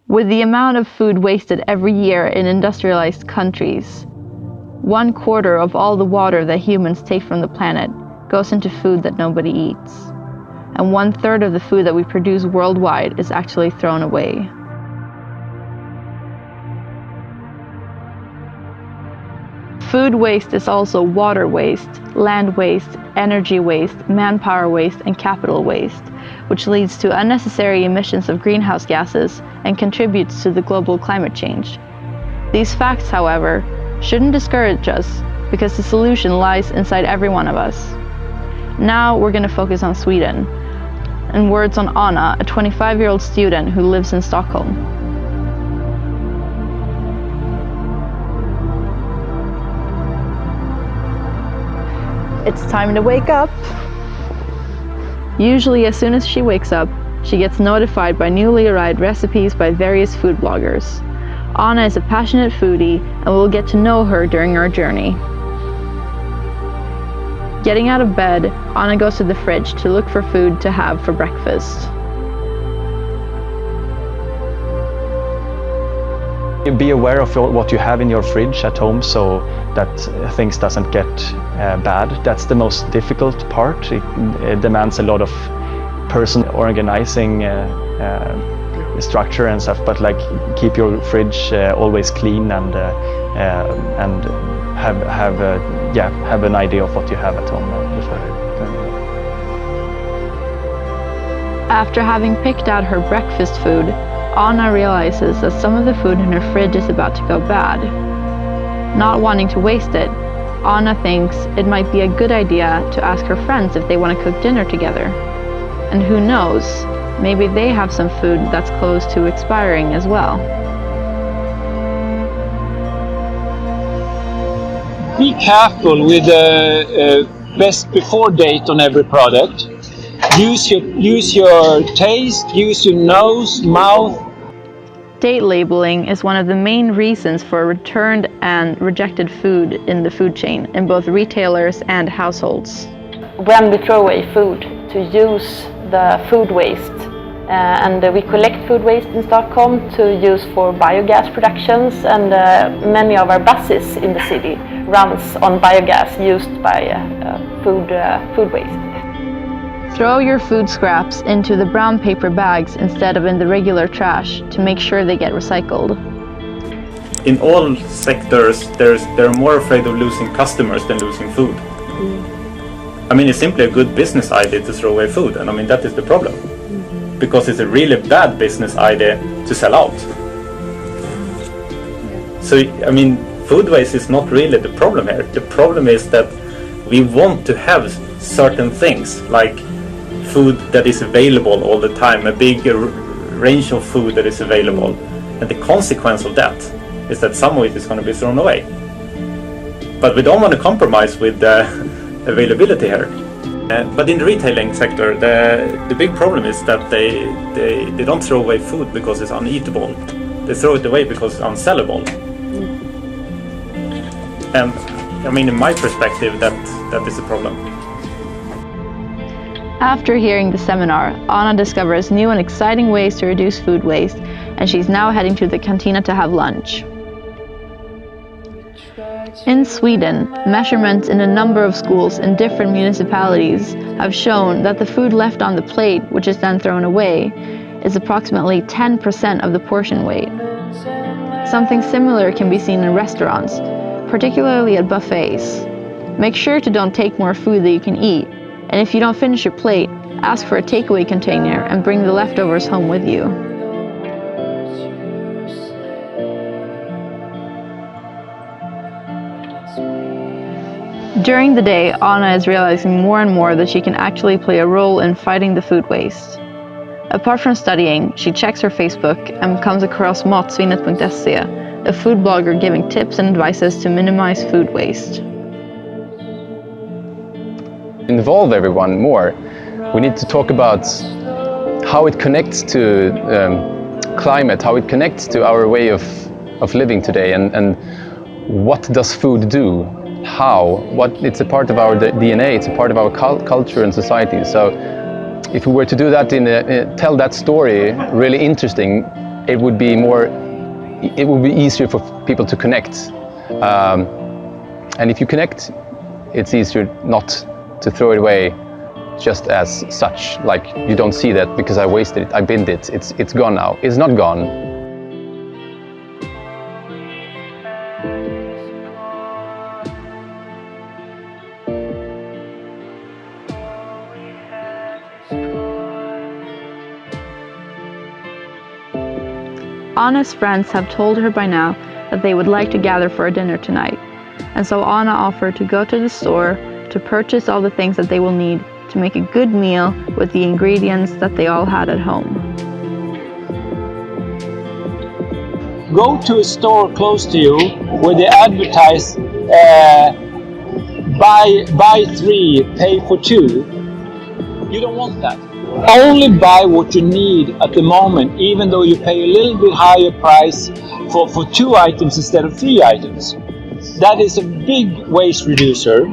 With the amount of food wasted every year in industrialized countries, 1/4 of all the water that humans take from the planet goes into food that nobody eats. And 1/3 of the food that we produce worldwide is actually thrown away. Food waste is also water waste, land waste, energy waste, manpower waste, and capital waste, which leads to unnecessary emissions of greenhouse gases and contributes to the global climate change. These facts, however, shouldn't discourage us because the solution lies inside every one of us. Now we're going to focus on Sweden, in words on Anna, a 25-year-old student who lives in Stockholm. It's time to wake up. Usually as soon as she wakes up, she gets notified by newly arrived recipes by various food bloggers. Anna is a passionate foodie and we'll get to know her during our journey. Getting out of bed, Anna goes to the fridge to look for food to have for breakfast. Be aware of what you have in your fridge at home so that things doesn't get bad. That's the most difficult part. It demands a lot of person organizing structure and stuff, but like keep your fridge always clean and have an idea of what you have at home before. After having picked out her breakfast food, Anna realizes that some of the food in her fridge is about to go bad. Not wanting to waste it, Anna thinks it might be a good idea to ask her friends if they want to cook dinner together. And who knows, maybe they have some food that's close to expiring as well. Be careful with the best before date on every product. Use your taste, use your nose, mouth. Date labeling is one of the main reasons for returned and rejected food in the food chain, in both retailers and households. When we throw away food, to use the food waste. And we collect food waste in Stockholm to use for biogas productions, and many of our buses in the city runs on biogas used by food waste. Throw your food scraps into the brown paper bags instead of in the regular trash to make sure they get recycled. In all sectors, they're more afraid of losing customers than losing food. I mean, it's simply a good business idea to throw away food, and I mean that is the problem. Because it's a really bad business idea to sell out. So, I mean, food waste is not really the problem here. The problem is that we want to have certain things, like food that is available all the time, a big range of food that is available. And the consequence of that is that some of it is going to be thrown away. But we don't want to compromise with the availability here. But in the retailing sector, the big problem is that they don't throw away food because it's uneatable. They throw it away because it's unsellable. And I mean, in my perspective, that is a problem. After hearing the seminar, Anna discovers new and exciting ways to reduce food waste, and she's now heading to the cantina to have lunch. In Sweden, measurements in a number of schools in different municipalities have shown that the food left on the plate, which is then thrown away, is approximately 10% of the portion weight. Something similar can be seen in restaurants, particularly at buffets. Make sure to don't take more food than you can eat, and if you don't finish your plate, ask for a takeaway container and bring the leftovers home with you. During the day, Anna is realizing more and more that she can actually play a role in fighting the food waste. Apart from studying, she checks her Facebook and comes across matsvinnet.se, a food blogger giving tips and advices to minimize food waste. Involve everyone more. We need to talk about how it connects to climate, how it connects to our way of living today, and what does food do? How? It's a part of our DNA, it's a part of our culture and society. So if we were to do that tell that story really interesting it would be easier for people to connect. And if you connect, it's easier not to throw it away just as such, like you don't see that because I wasted it, I binned it, it's gone now. It's not gone. Anna's friends have told her by now that they would like to gather for a dinner tonight, and so Anna offered to go to the store to purchase all the things that they will need to make a good meal with the ingredients that they all had at home. Go to a store close to you where they advertise buy 3, pay for 2. You don't want that. Only buy what you need at the moment, even though you pay a little bit higher price for 2 items instead of 3 items. That is a big waste reducer.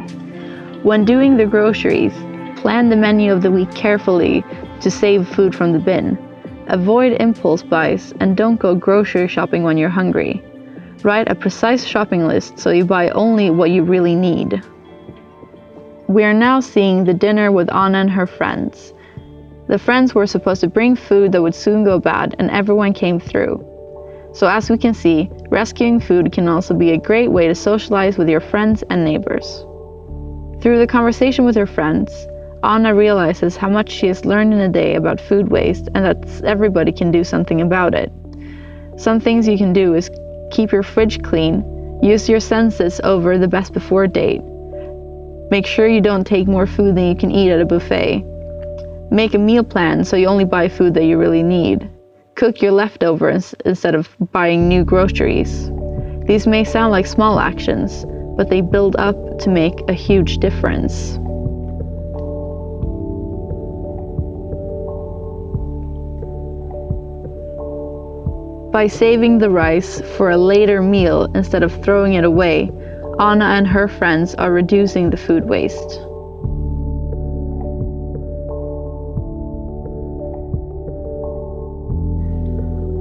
When doing the groceries, plan the menu of the week carefully to save food from the bin. Avoid impulse buys and don't go grocery shopping when you're hungry. Write a precise shopping list so you buy only what you really need. We are now seeing the dinner with Anna and her friends. The friends were supposed to bring food that would soon go bad, and everyone came through. So as we can see, rescuing food can also be a great way to socialize with your friends and neighbors. Through the conversation with her friends, Anna realizes how much she has learned in a day about food waste and that everybody can do something about it. Some things you can do is keep your fridge clean, use your senses over the best before date, make sure you don't take more food than you can eat at a buffet, make a meal plan so you only buy food that you really need, cook your leftovers instead of buying new groceries. These may sound like small actions, but they build up to make a huge difference. By saving the rice for a later meal instead of throwing it away, Anna and her friends are reducing the food waste.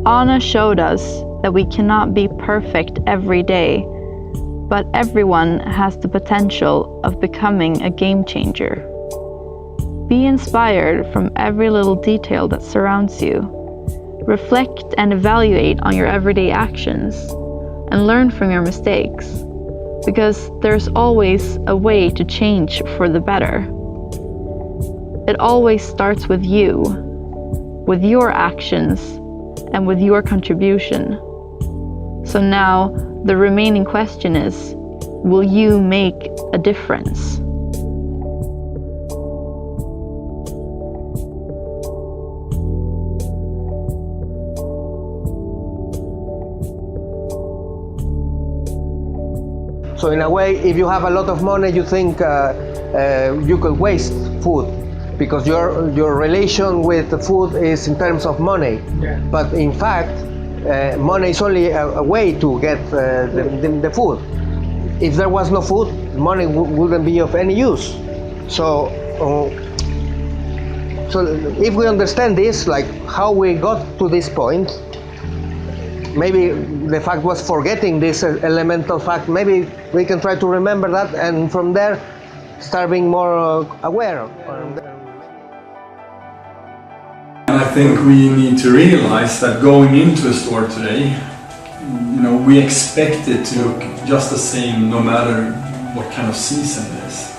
Anna showed us that we cannot be perfect every day, but everyone has the potential of becoming a game changer. Be inspired from every little detail that surrounds you. Reflect and evaluate on your everyday actions and learn from your mistakes, because there's always a way to change for the better. It always starts with you, with your actions, and with your contribution. So now the remaining question is, will you make a difference? So in a way, if you have a lot of money, you think you could waste food because your relation with the food is in terms of money. Yeah. But in fact, money is only a way to get the food. If there was no food, money wouldn't be of any use. So if we understand this, like how we got to this point, maybe the fact was forgetting this elemental fact. Maybe we can try to remember that, and from there, start being more aware. I think we need to realize that going into a store today, we expect it to look just the same no matter what kind of season it is,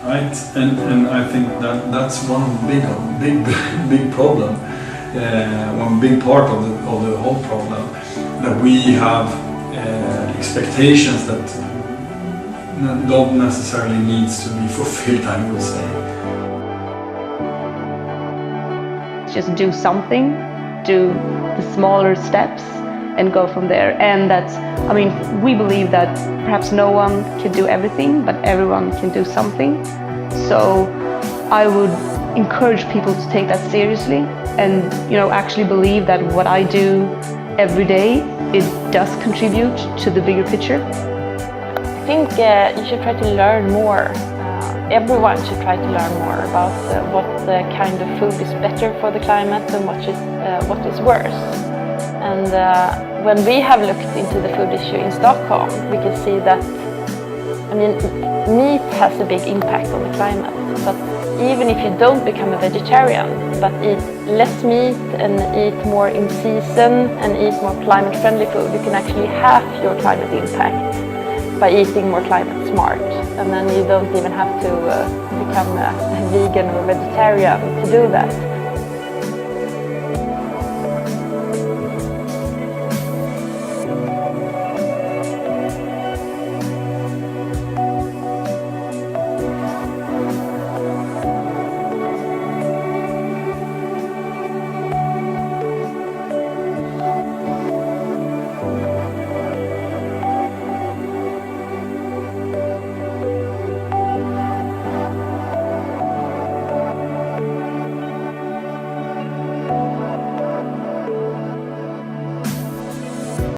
right? And I think that's one big problem. One big part of the whole problem, that we have expectations that don't necessarily needs to be fulfilled, I would say. Just do something, do the smaller steps and go from there. And we believe that perhaps no one can do everything, but everyone can do something. So I would encourage people to take that seriously and actually believe that what I do every day, it does contribute to the bigger picture. I think you should try to learn more. Everyone should try to learn more about what kind of food is better for the climate and what is worse. And when we have looked into the food issue in Stockholm, we can see that, I mean, meat has a big impact on the climate. But even if you don't become a vegetarian, but eat less meat and eat more in season and eat more climate-friendly food, you can actually halve your climate impact by eating more climate smart. And then you don't even have to become a vegan or vegetarian to do that.